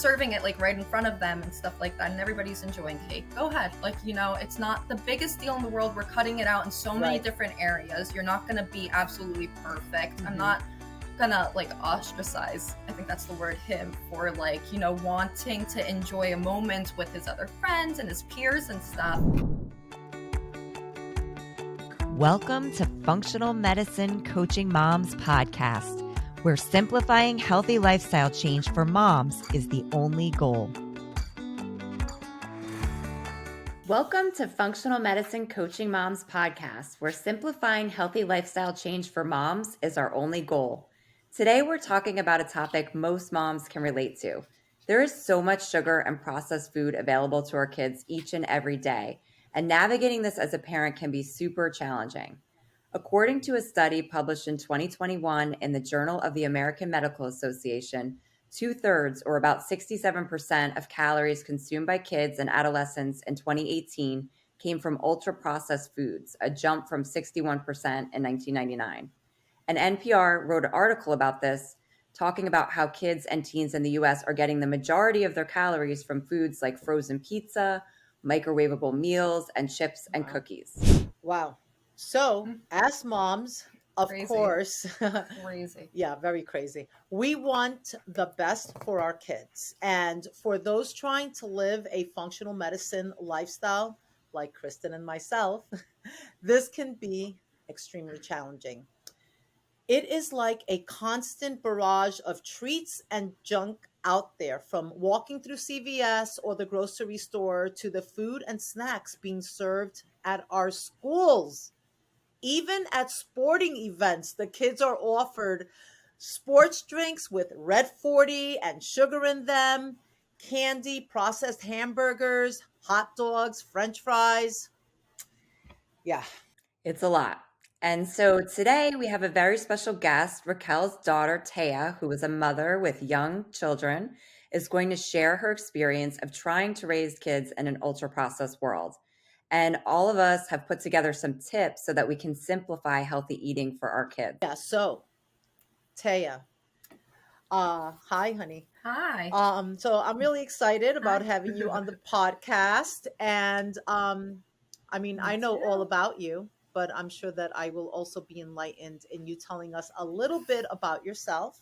serving it like right in front of them and stuff like that, and everybody's enjoying cake, go ahead. Like, you know, it's not the biggest deal in the world. We're cutting it out in so many different areas. You're not going to be absolutely perfect. Mm-hmm. I'm not gonna like ostracize, I think that's the word, him for like, you know, wanting to enjoy a moment with his other friends and his peers and stuff. Welcome to Functional Medicine Coaching Moms podcast, where simplifying healthy lifestyle change for moms is the only goal. Welcome to Functional Medicine Coaching Moms podcast, where simplifying healthy lifestyle change for moms is our only goal. Today, we're talking about a topic most moms can relate to. There is so much sugar and processed food available to our kids each and every day, and navigating this as a parent can be super challenging. According to a study published in 2021 in the Journal of the American Medical Association, 2/3, or about 67% of calories consumed by kids and adolescents in 2018 came from ultra-processed foods, a jump from 61% in 1999. And NPR wrote an article about this, talking about how kids and teens in the US are getting the majority of their calories from foods like frozen pizza, microwavable meals, and chips and cookies. Wow. So, as moms, of course, crazy. Yeah, very crazy. We want the best for our kids. And for those trying to live a functional medicine lifestyle, like Kristin and myself, this can be extremely challenging. It is like a constant barrage of treats and junk out there, from walking through CVS or the grocery store to the food and snacks being served at our schools. Even at sporting events, the kids are offered sports drinks with Red 40 and sugar in them, candy, processed hamburgers, hot dogs, French fries. Yeah. It's a lot. And so today we have a very special guest. Raquel's daughter, Teya, who is a mother with young children, is going to share her experience of trying to raise kids in an ultra-processed world. And all of us have put together some tips so that we can simplify healthy eating for our kids. Yeah, so Teya, hi, honey. Hi. So I'm really excited about having you on the podcast. And I mean, I know all about you, but I'm sure that I will also be enlightened in you telling us a little bit about yourself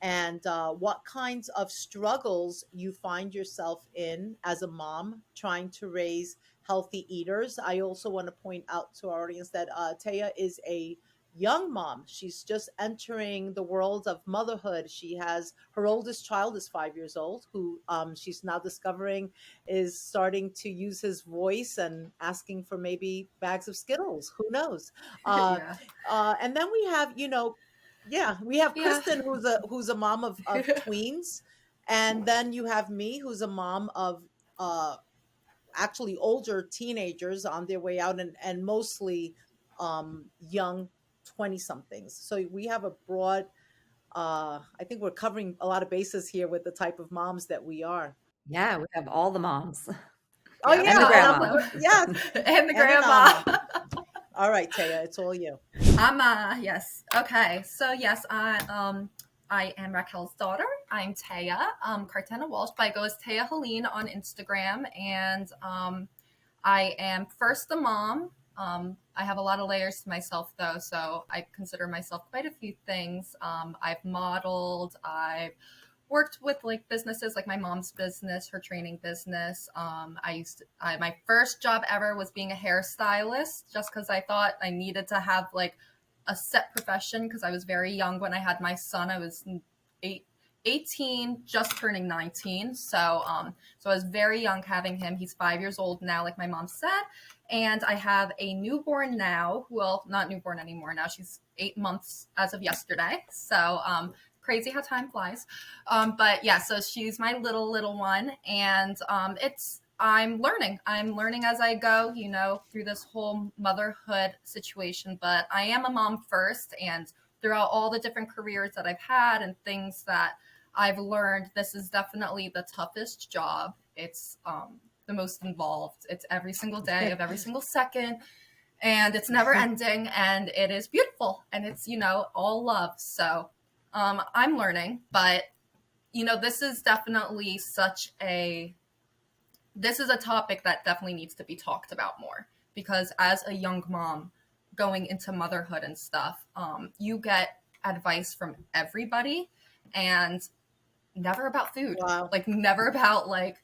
and what kinds of struggles you find yourself in as a mom trying to raise healthy eaters. I also want to point out to our audience that Teya is a young mom. She's just entering the world of motherhood. She has her oldest child is 5 years old, who she's now discovering is starting to use his voice and asking for maybe bags of Skittles. Who knows? And then we have, we have Kristin, who's a mom of tweens, and then you have me, who's a mom of actually older teenagers on their way out, and mostly young 20-somethings. So we have a broad, I think we're covering a lot of bases here with the type of moms that we are. Yeah, we have all the moms. Oh, yeah. And the grandma. Yes. And the grandma. All right, Teya, it's all you. Yes. Okay. So yes, I am Raquel's daughter. I'm Teya, Cartena Walsh, but I go as Teya Helene on Instagram. And I am first a mom. I have a lot of layers to myself, though, so I consider myself quite a few things. I've modeled. I've worked with like businesses, like my mom's business, her training business. My first job ever was being a hairstylist, just because I thought I needed to have like a set profession, because I was very young when I had my son. I was 18, just turning 19. So I was very young having him. He's 5 years old now, like my mom said. And I have a newborn now. Well, not newborn anymore. Now she's 8 months as of yesterday. So crazy how time flies. But yeah, so she's my little one. And I'm learning as I go, through this whole motherhood situation. But I am a mom first, and throughout all the different careers that I've had and things that I've learned, this is definitely the toughest job. It's the most involved. It's every single day of every single second, and it's never ending, and it is beautiful, and it's, all love. So I'm learning, but this is definitely this is a topic that definitely needs to be talked about more, because as a young mom going into motherhood and stuff, you get advice from everybody, and never about food. Wow. Like never about like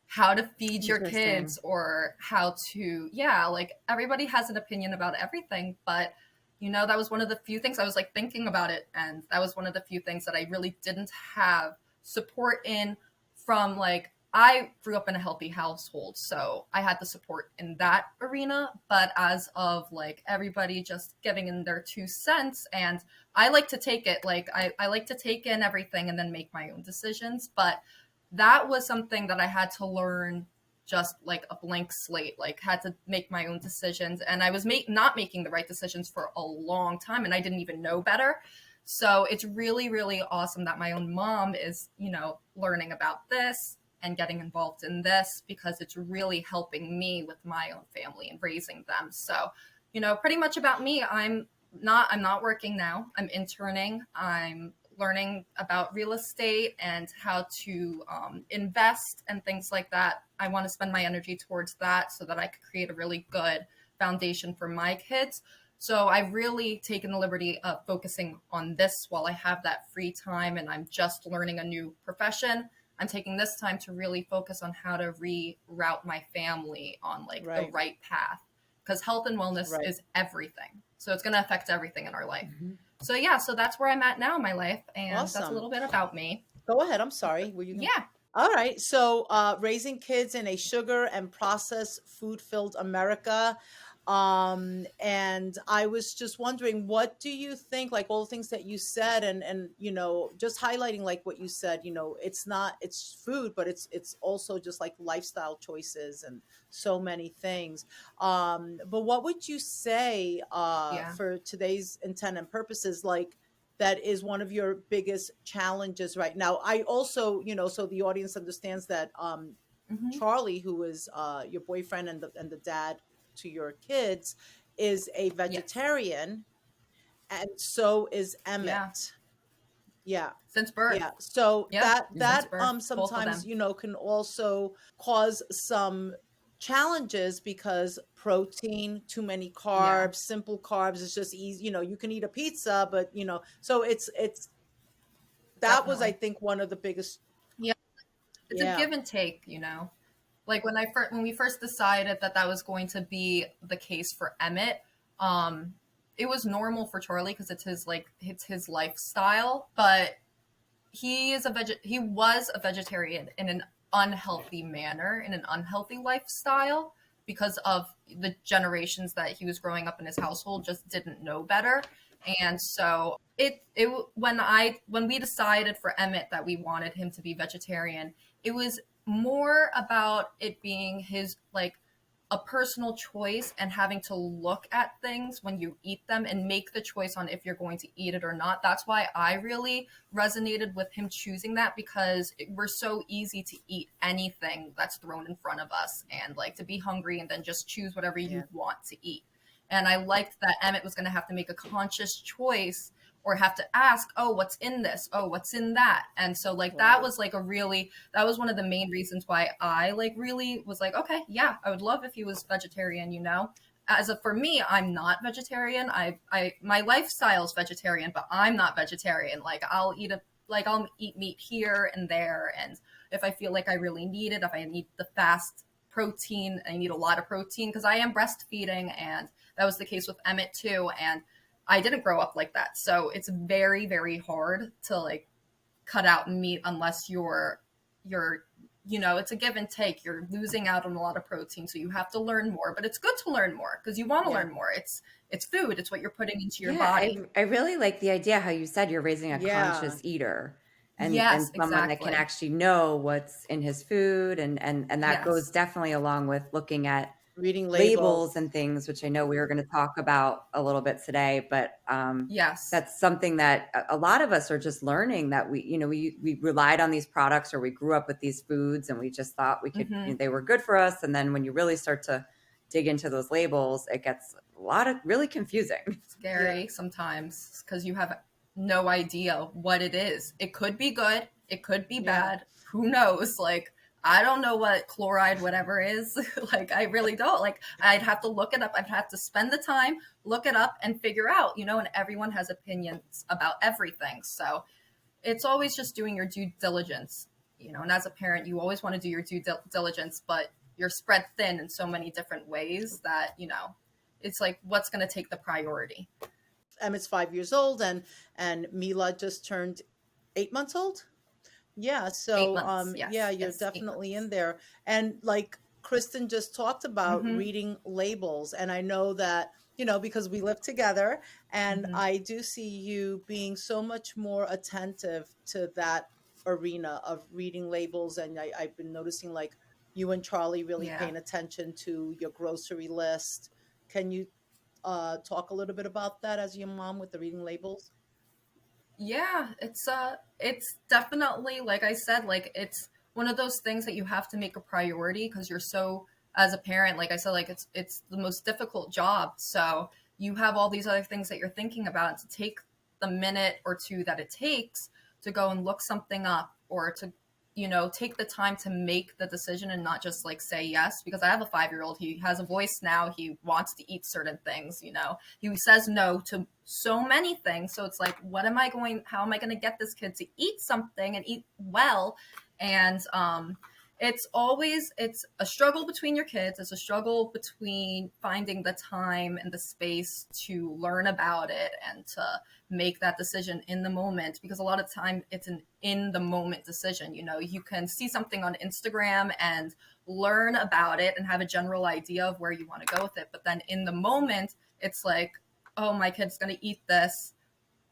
how to feed your Interesting. kids or how to, like everybody has an opinion about everything. But that was one of the few things I was like thinking about it, and that was one of the few things that I really didn't have support in from, like, I grew up in a healthy household, so I had the support in that arena. But as of like everybody just giving in their 2 cents, and I like to take it, like I like to take in everything and then make my own decisions. But that was something that I had to learn, just like a blank slate, like had to make my own decisions. And I was not making the right decisions for a long time, and I didn't even know better. So it's really, really awesome that my own mom is, learning about this and getting involved in this, because it's really helping me with my own family and raising them. So, pretty much about me, I'm not working now. I'm interning. I'm learning about real estate and how to invest and things like that. I want to spend my energy towards that so that I could create a really good foundation for my kids. So I've really taken the liberty of focusing on this while I have that free time and I'm just learning a new profession. I'm taking this time to really focus on how to reroute my family on like the right path, because health and wellness is everything. So it's going to affect everything in our life. Mm-hmm. So that's where I'm at now in my life, and Awesome. that's a little bit about me. Go ahead. I'm sorry. Were you gonna... Yeah. All right. So raising kids in a sugar and processed food filled America. And I was just wondering, what do you think, like all the things that you said, and just highlighting like what you said, it's food, but it's also just like lifestyle choices and so many things. But what would you say for today's intent and purposes, like that is one of your biggest challenges right now? I also, so the audience understands that Charlie, who is your boyfriend and the dad to your kids, is a vegetarian, and so is Emmett. Yeah. Since birth. Yeah. So that birth, sometimes, can also cause some challenges, because protein, too many carbs, simple carbs, it's just easy, you can eat a pizza, but so it's that was, I think, one of the biggest. It's a give and take, like when we first decided that was going to be the case for Emmett, it was normal for Charlie because it's his lifestyle, but he was a vegetarian in an unhealthy manner, in an unhealthy lifestyle, because of the generations that he was growing up in his household just didn't know better. And so when we decided for Emmett that we wanted him to be vegetarian, it was more about it being his, like, a personal choice, and having to look at things when you eat them and make the choice on if you're going to eat it or not. That's why I really resonated with him choosing that, because we're so easy to eat anything that's thrown in front of us, and like to be hungry and then just choose whatever you want to eat. And I liked that Emmett was going to have to make a conscious choice, or have to ask, oh, what's in this? Oh, what's in that? And so like that was like that was one of the main reasons why I like really was like, okay, yeah, I would love if he was vegetarian, for me, I'm not vegetarian. My lifestyle is vegetarian, but I'm not vegetarian. Like I'll eat meat here and there. And if I feel like I really need it, if I need the fast protein, I need a lot of protein, because I am breastfeeding, and that was the case with Emmett too. And I didn't grow up like that. So it's very, very hard to like cut out meat unless you're it's a give and take. You're losing out on a lot of protein. So you have to learn more, but it's good to learn more because you want to learn more. It's food. It's what you're putting into your body. I really like the idea how you said you're raising a conscious eater, and someone that can actually know what's in his food. And that goes definitely along with looking at reading labels and things, which I know we were going to talk about a little bit today, but that's something that a lot of us are just learning, that we relied on these products, or we grew up with these foods and we just thought we could, they were good for us. And then when you really start to dig into those labels, it gets a lot of really confusing. Scary sometimes, because you have no idea what it is. It could be good. It could be Yeah. bad. Who knows? Like, I don't know what chloride, whatever is. Like, I really don't. Like, I'd have to look it up. I'd have to spend the time, look it up, and figure out, and everyone has opinions about everything. So it's always just doing your due diligence, and as a parent, you always want to do your due diligence, but you're spread thin in so many different ways that, it's like, what's going to take the priority? Emmett's 5 years old, and Mila just turned 8 months old. Yeah, 8 months. yeah, Yes. you're Yes. eight definitely months. in there. And like Kristen just talked about Mm-hmm. reading labels, and I know that, because we live together, and Mm-hmm. I do see you being so much more attentive to that arena of reading labels. And I've been noticing, like, you and Charlie really Yeah. paying attention to your grocery list. Can you talk a little bit about that as your mom with the reading labels? Yeah, it's definitely, like I said, like, it's one of those things that you have to make a priority because you're so, as a parent, like I said, like, it's the most difficult job. So you have all these other things that you're thinking about, and to take the minute or two that it takes to go and look something up, or to, take the time to make the decision and not just like say yes. Because I have a 5-year-old, he has a voice now, he wants to eat certain things, he says no to so many things. So it's like, how am I going to get this kid to eat something and eat well? And it's a struggle between your kids. It's a struggle between finding the time and the space to learn about it and to make that decision in the moment, because a lot of time it's an in the moment decision. You can see something on Instagram and learn about it and have a general idea of where you want to go with it, but then in the moment it's like, oh, my kid's going to eat this,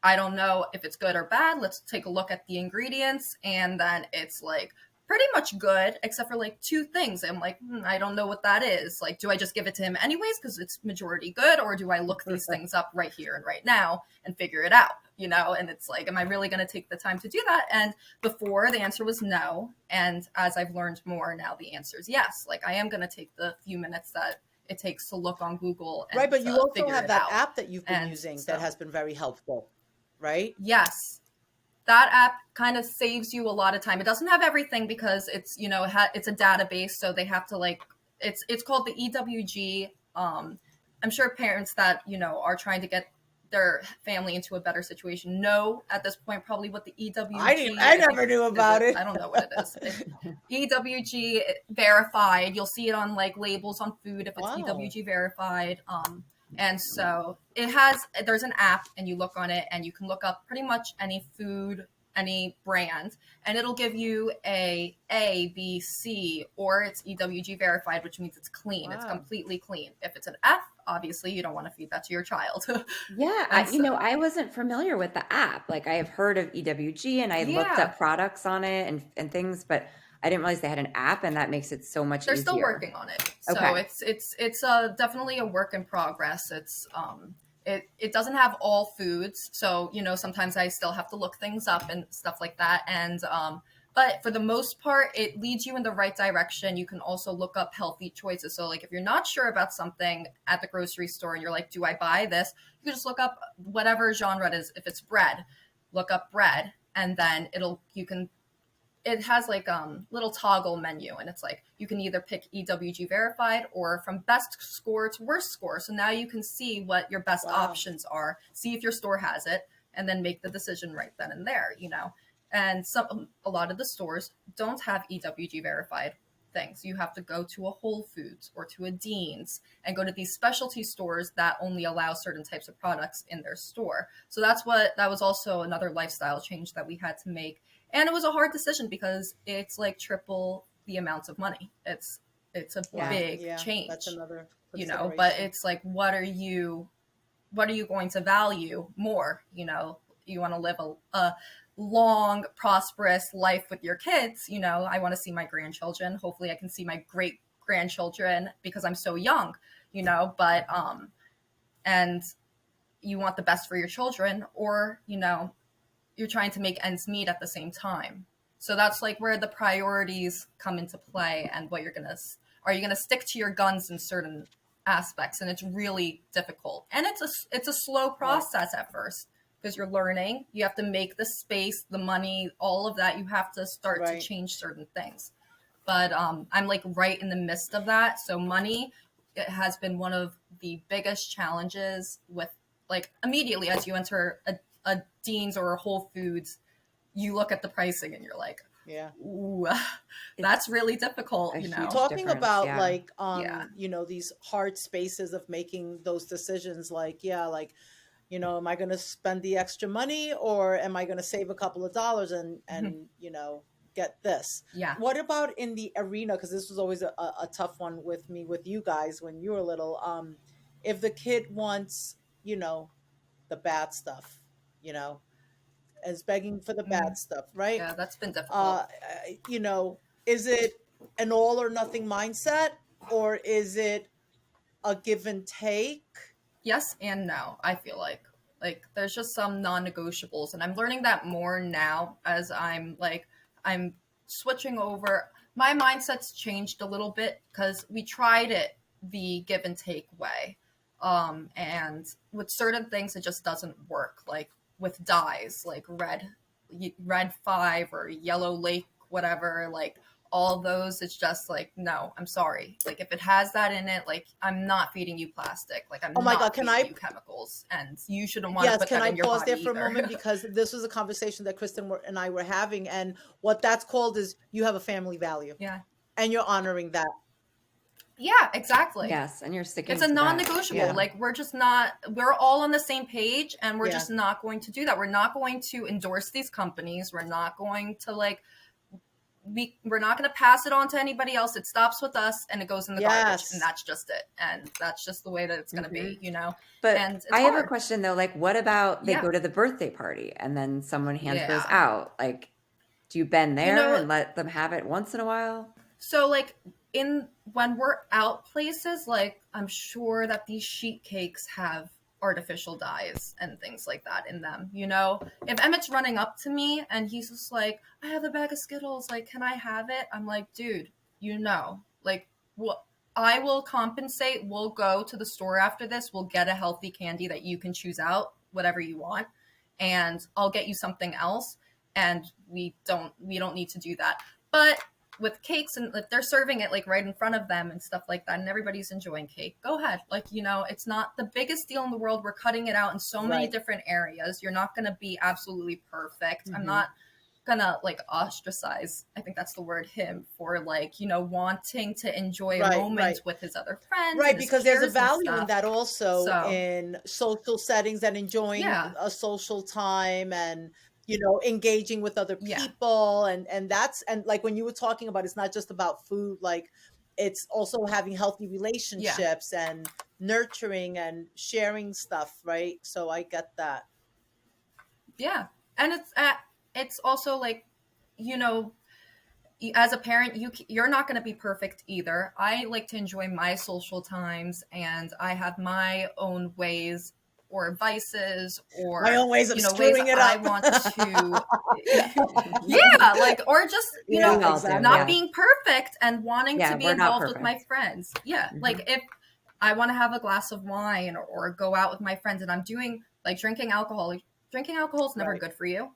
I don't know if it's good or bad, let's take a look at the ingredients, and then it's like pretty much good except for like two things. I'm like, I don't know what that is. Like, do I just give it to him anyways because it's majority good, or do I look these things up right here and right now and figure it out? And it's like, am I really going to take the time to do that? And before, the answer was no, and as I've learned more, now the answer is yes. Like, I am going to take the few minutes that it takes to look on Google and Right, but you to also figure have it that out. app that you've been And using that so, has been very helpful, right? yes, that app kind of saves you a lot of time. It doesn't have everything because it's, it's a database, so they have to, like, it's called the EWG. I'm sure parents that, are trying to get their family into a better situation know at this point probably what the EWG, I I think, never knew is about it, it. I don't know what it is. EWG verified. You'll see it on like labels on food if it's Wow. EWG verified. And so there's an app, and you look on it and you can look up pretty much any food, any brand, and it'll give you A, B, C, or it's EWG verified, which means it's clean. It's Wow. completely clean. If it's an F, obviously you don't want to feed that to your child. Yeah, And so, I wasn't familiar with the app. Like I have heard of EWG and I looked yeah, up products on it and things, but I didn't realize they had an app and that makes it so much they're still easier. working on it. So Okay. it's definitely a work in progress. It doesn't have all foods, so sometimes I still have to look things up and stuff like that. And but for the most part, it leads you in the right direction. You can also look up healthy choices. So like if you're not sure about something at the grocery store and you're like, do I buy this? You can just look up whatever genre it is. If it's bread, look up bread, and then it has like little toggle menu, and it's like you can either pick EWG verified or from best score to worst score. So now you can see what your best Wow. options are, see if your store has it, and then make the decision right then and there. And a lot of the stores don't have EWG verified things. You have to go to a Whole Foods or to a Dean's and go to these specialty stores that only allow certain types of products in their store. So that was also another lifestyle change that we had to make, and it was a hard decision because it's like triple the amounts of money. It's a Yeah. big Yeah, that's change, another but consideration. it's like, what are you going to value more? You want to live a long, prosperous life with your kids. I want to see my grandchildren. Hopefully I can see my great grandchildren because I'm so young, but and you want the best for your children, or you're trying to make ends meet at the same time. So that's like where the priorities come into play, and are you gonna stick to your guns in certain aspects, and it's really difficult, and it's a slow Right. process at first because you're learning. You have to make the space, the money, all of that. You have to start to Right. change certain things. But I'm like right in the midst of that. So money, it has been one of the biggest challenges with, like, immediately as you enter a Dean's or a Whole Foods, you look at the pricing and you're like, Yeah. ooh, that's really difficult, a you huge know? Talking difference, about yeah. like Yeah. you know, these hard spaces of making those decisions, like, yeah, like, you know, am I going to spend the extra money, or am I going to save a couple of dollars and you know, get this? Yeah. What about in the arena, because this was always a tough one with me with you guys when you were little, if the kid wants, you know, the bad stuff, you know, is begging for the bad stuff, right? Yeah, that's been difficult. uh you know, is it an all or nothing mindset, or is it a give and take? Yes and no, I feel like there's just some non-negotiables, and I'm learning that more now as I'm switching over. My mindset's changed a little bit because we tried it the give and take way, and with certain things it just doesn't work, like with dyes like red 5 or yellow lake, whatever, like all those, it's just like, no, I'm sorry, like if it has that in it, like I'm not feeding you plastic, like Oh I'm my God, not can feeding I, you chemicals, and you shouldn't want to yes, put can that I in your pause body there for a either. moment, because this was a conversation that and I were having, and what that's called is you have a family value Yeah, and you're honoring that. yeah, exactly. Yes, and you're sticking It's a to that. non-negotiable. Yeah. Like we're all on the same page, and we're Yeah. just not going to do that. We're not going to endorse these companies. We're not going to we're not going to pass it on to anybody else. It stops with us and it goes in the garbage, and Yes. that's just it. And that's just the way that it's going to be, you know? But And it's I have a hard. question though, like what about they Yeah. go to the birthday party and then someone hands those Yeah. out? Like, do you bend You there know, and let them have it once in a while? so like when we're out places, like I'm sure that these sheet cakes have artificial dyes and things like that in them, you know? If Emmett's running up to me and he's just like, I have a bag of Skittles, like, can I have it? I'm like, dude, you know, like, what? I will compensate. We'll go to the store after this. We'll get a healthy candy that you can choose out, whatever you want, and I'll get you something else. And we don't need to do that. But with cakes, and if they're serving it like right in front of them and stuff like that, and everybody's enjoying cake, go ahead. Like, you know, it's not the biggest deal in the world. We're cutting it out in so many Right. different areas. You're not going to be absolutely perfect. I'm Mhm. not gonna like ostracize, I think that's the word, him for, like, you know, wanting to enjoy a Right, moment right. with his other friends Right, and his because there's a peers and value in stuff. that also, So in social settings and enjoying yeah, a social time, and you know, engaging with other yeah, people, and that's, and like when you were talking about, it's not just about food, like it's also having healthy yeah, relationships and nurturing and sharing stuff, right? So I get that. yeah. And it's also like, you know, as a parent, you're not going to be perfect either. I like to enjoy my social times, and I have my own ways or vices, My or, own ways of you know, ways screwing it I up. want to yeah, like, or just, you Yeah, know, We all do, exactly. not yeah. being perfect and wanting to Yeah, be we're not involved with my perfect. friends. Yeah, Mhm. like if I want to have a glass of wine, or go out with my friends, and I'm doing like drinking alcohol is never Right. good for you.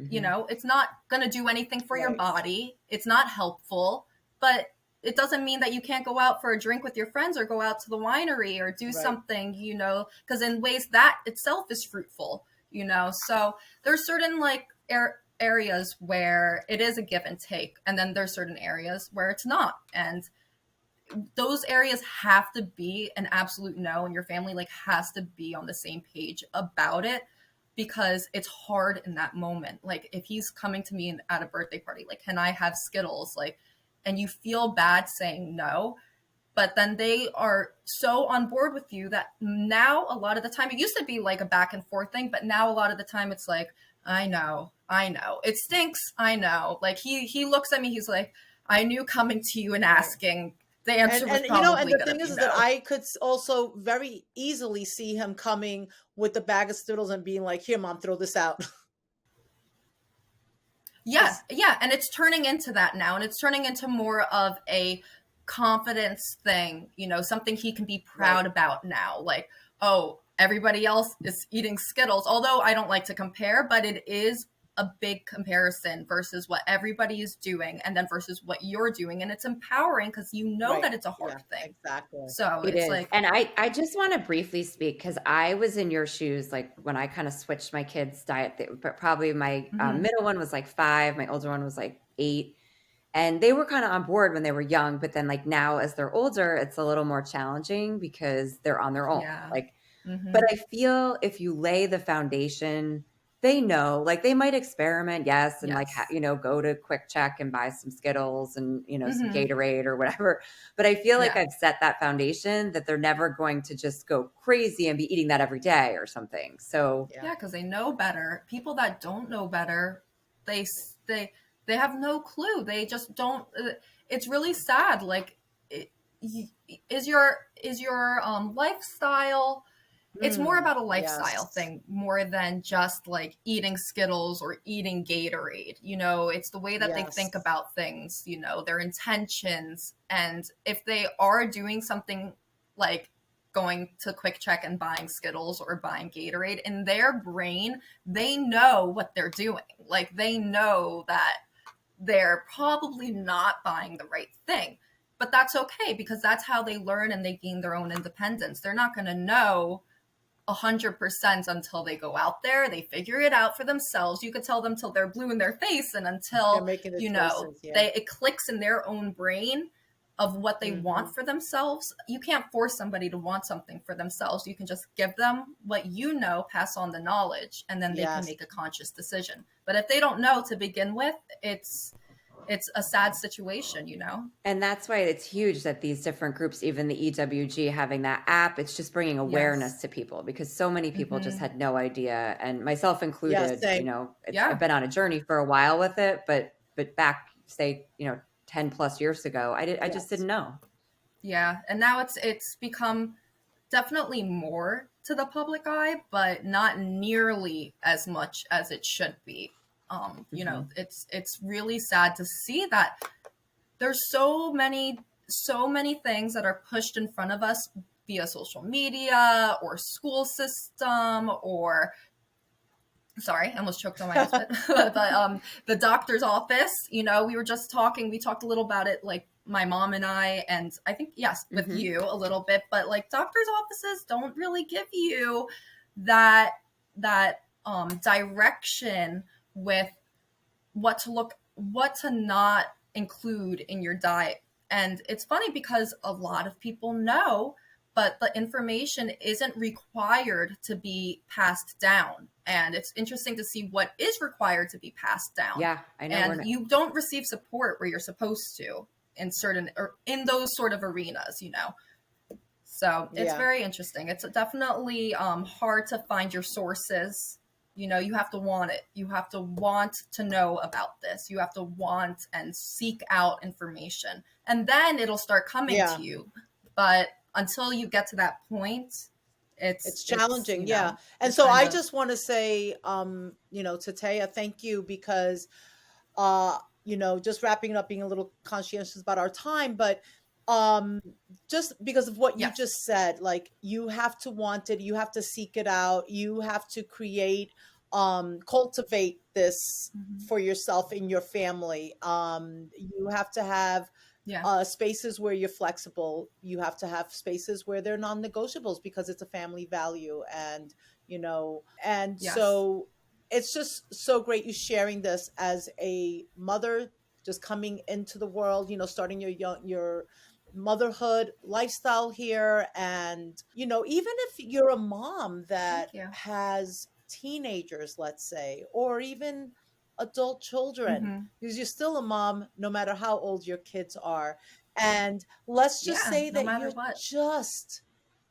You Mhm. know, it's not going to do anything for your Right. body. It's not helpful, but it doesn't mean that you can't go out for a drink with your friends, or go out to the winery, or do Right. something, you know, because in ways that itself is fruitful, you know. So there's certain like areas where it is a give and take, and then there's certain areas where it's not. And those areas have to be an absolute no, and your family like has to be on the same page about it, because it's hard in that moment. Like if he's coming to me at a birthday party, like, can I have Skittles, like, and you feel bad saying no, but then they are so on board with you that now a lot of the time, it used to be like a back and forth thing, but now a lot of the time it's like, I know it stinks, I know. Like he looks at me, he's like, I knew coming to you and Right. asking, the answer was And you know, and probably the going to thing be is that no. I could also very easily see him coming with the bag of Skittles and being like, "Here, mom, throw this out." Yeah, yeah, and it's turning into that now, and it's turning into more of a confidence thing, you know, something he can be Right. proud about now. Like, oh, everybody else is eating Skittles. Although I don't like to compare, but it is a big comparison versus what everybody is doing and then versus what you're doing. And it's empowering because you know Right. that it's a Yeah, hard thing. exactly. So It it's is. like, And I just want to briefly speak because I was in your shoes, like when I kind of switched my kids' diet, but probably my mhm, middle one was like 5, my older one was like 8. And they were kind of on board when they were young, but then like now as they're older, it's a little more challenging because they're on their own. yeah. Like, but Hmm. I feel if you lay the foundation, they know, like they might experiment, yes, and like Yes. go to Quick Check and buy some Skittles and some Hmm. Gatorade or whatever. But I feel like Yeah. I've set that foundation that they're never going to just go crazy and be eating that every day or something. So Yeah. Yeah, because they know better. People that don't know better, they they they have no clue. They just don't. It's really sad. Like, it, is your lifestyle? It's more Mm, about a lifestyle yes. thing more than just like eating Skittles or eating Gatorade. It's the way that they think Yes. about things. Their intentions, and if they are doing something like going to Quick Check and buying Skittles or buying Gatorade, in their brain, they know what they're doing. Like, they know that they're probably not buying the right thing. But that's okay because that's how they learn and they gain their own independence. They're not going to know 100% until they go out there, they figure it out for themselves. You could tell them till they're blue in their face, and They're until making the choices. Yeah. it clicks in their own brain of what they Hmm. want for themselves. You can't force somebody to want something for themselves. You can just give them what pass on the knowledge, and then they can Yes. make a conscious decision. But if they don't know to begin with, it's a sad situation. and that's why it's huge that these different groups, even the EWG having that app, it's just bringing awareness Yes. to people because so many people just Hmm. had no idea, and myself Yeah, included. same. I've Yeah. been on a journey for a while with it, but back say 10 plus years ago, I just Yes. didn't know. Yeah, and now it's become definitely more to the public eye, but not nearly as much as it should be. Hmm. It's really sad to see that there's so many things that are pushed in front of us via social media or school system or, sorry, I almost choked on my spit. But the doctor's office, we talked a little about it, like my mom and and I think, yes, with Hmm. you a little bit, but like doctors' offices don't really give you that direction with what to not include in your diet. And it's funny because a lot of people know, but the information isn't required to be passed down. And it's interesting to see what is required to be passed down. Yeah, I know we're And not. you don't receive support where you're supposed to in certain or in those sort of arenas. So it's Yeah. very interesting. It's definitely hard to find your sources. You have to want it. You have to want to know about this. You have to want and seek out information. And then it'll start coming Yeah. to you. But until you get to that point, It's it's challenging. Yeah. And you're so kind I of, just want to say, to Taya, thank you because uh just wrapping it up, being a little conscientious about our time, but um just because of what you yes. just said, like you have to want it, you have to seek it out, you have to create, cultivate this Hmm. for yourself and your family. You have to have Yeah. spaces where you're flexible, you have to have spaces where they're non-negotiables because it's a family value. And Yes. so it's just so great you sharing this as a mother, just coming into the world, starting your motherhood lifestyle here. And even if you're a mom that Thank you. has teenagers, let's say, or even adult children, Hmm. because you're still a mom no matter how old your kids are. And let's just Yeah. say No that matter you're what.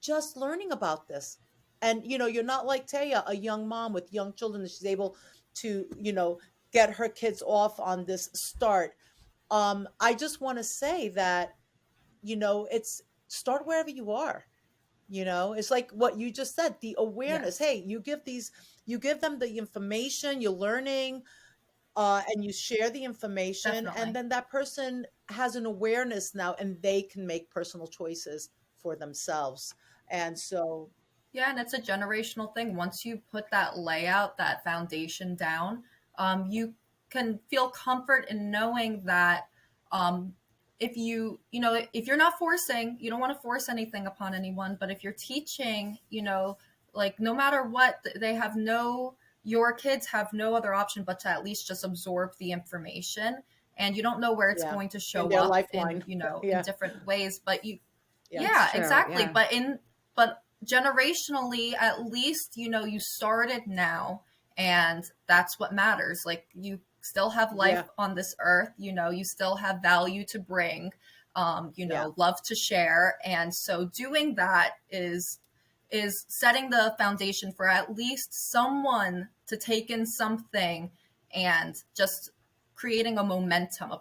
just learning about this. And you're not like Taya, a young mom with young children, that she's able to get her kids off on this start. I just want to say that it's start wherever you are. It's like what you just said, the awareness. Yes. Hey, you give them the information, you're learning, and you share the information, and Definitely. then that person has an awareness now, and they can make personal choices for themselves. And so, Yeah, and it's a generational thing. Once you put that layout, that foundation down, you can feel comfort in knowing that if if you're not forcing, you don't want to force anything upon anyone, but if you're teaching, like no matter what, your kids have no other option but to at least just absorb the information. And you don't know where it's Yeah. going to In show their up lifeline. in Yeah. different ways, but Yeah. It's yeah, true. exactly. Yeah. But generationally, at least, you started now, and that's what matters. Like, you still have life Yeah. on this earth, you still have value to bring, Yeah. love to share. And so doing that is setting the foundation for at least someone to take in something, and just creating a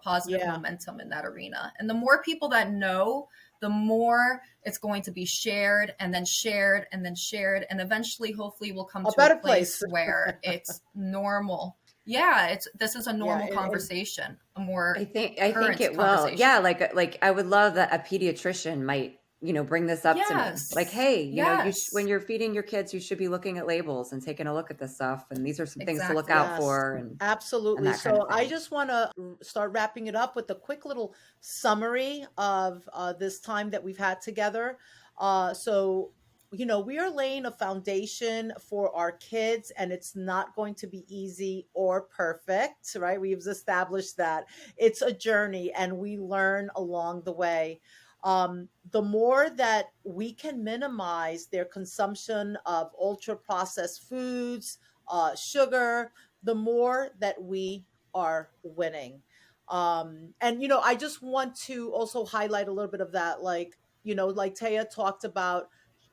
positive Yeah. momentum in that arena. And the more people that know, the more it's going to be shared and then shared and then shared. And eventually, hopefully, we'll come A to a better place place. where it's normal. Yeah, this is a Yeah. normal And conversation, a more I think current it will. conversation. Yeah, like I would love that a pediatrician might, bring this up to me. Like, Yes. hey, when Yes. you're feeding your kids, you should be looking at labels and taking a look at this stuff, and these are some things to look Exactly. out yes, for, and absolutely. that kind of So I thing. just want to start wrapping it up with a quick little summary of this time that we've had together. So, we are laying a foundation for our kids, and it's not going to be easy or perfect, right? We've established that it's a journey and we learn along the way. The more that we can minimize their consumption of ultra processed foods, sugar, the more that we are winning. And I just want to also highlight a little bit of that, like like Taya talked about.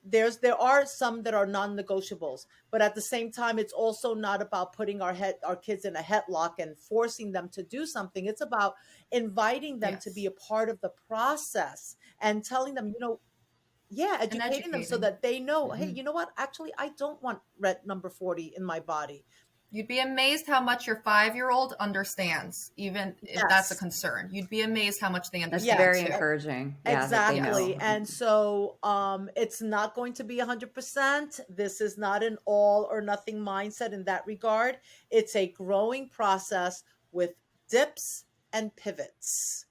There are some that are non-negotiables, but at the same time, it's also not about putting our kids in a headlock and forcing them to do something. It's about inviting them to be Yes. a part of the process and telling them, yeah, And educating them so educating. that they know, hey, Hmm. you know what? Actually, I don't want red number 40 in my body. You'd be amazed how much your 5-year-old understands, even if that's a Yes. concern. You'd be amazed how much they That's understand very Yes. too. encouraging. Yeah, that they Yes. Exactly. know. And so it's not going to be 100%. This is not an all or nothing mindset in that regard. It's a growing process with dips and pivots.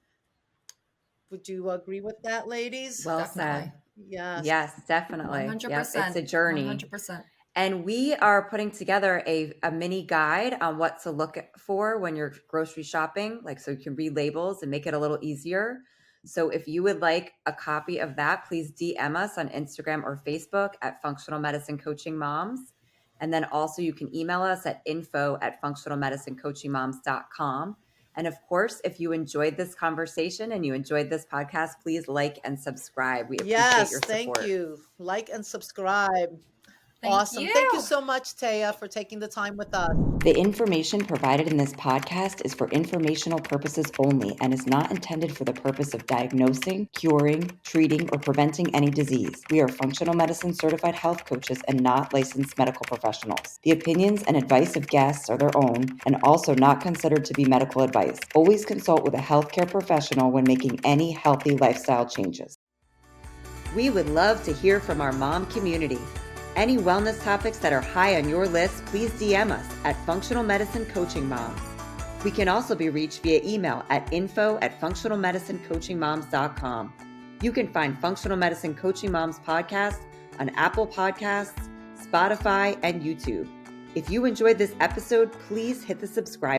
Would you agree with that, ladies? Well said. Definitely. Yes. Yes, definitely. Yep, it's a 100%. journey. 100%. And we are putting together a mini guide on what to look for when you're grocery shopping, like so you can read labels and make it a little easier. So if you would like a copy of that, please DM us on Instagram or Facebook at Functional Medicine Coaching Moms. And then also you can email us at info@functionalmedicinecoachingmoms.com. And of course, if you enjoyed this conversation and you enjoyed this podcast, please like and subscribe. We appreciate Yes. your Thank support. you. Like and subscribe. Thank Awesome. Thank you you. so much, Taya, for taking the time with us. The information provided in this podcast is for informational purposes only and is not intended for the purpose of diagnosing, curing, treating, or preventing any disease. We are functional medicine certified health coaches and not licensed medical professionals. The opinions and advice of guests are their own and also not considered to be medical advice. Always consult with a healthcare professional when making any healthy lifestyle changes. We would love to hear from our mom community. Any wellness topics that are high on your list, please DM us at Functional Medicine Coaching Moms. We can also be reached via email at info@functionalmedicinecoachingmoms.com. You can find Functional Medicine Coaching Moms podcast on Apple Podcasts, Spotify, and YouTube. If you enjoyed this episode, please hit the subscribe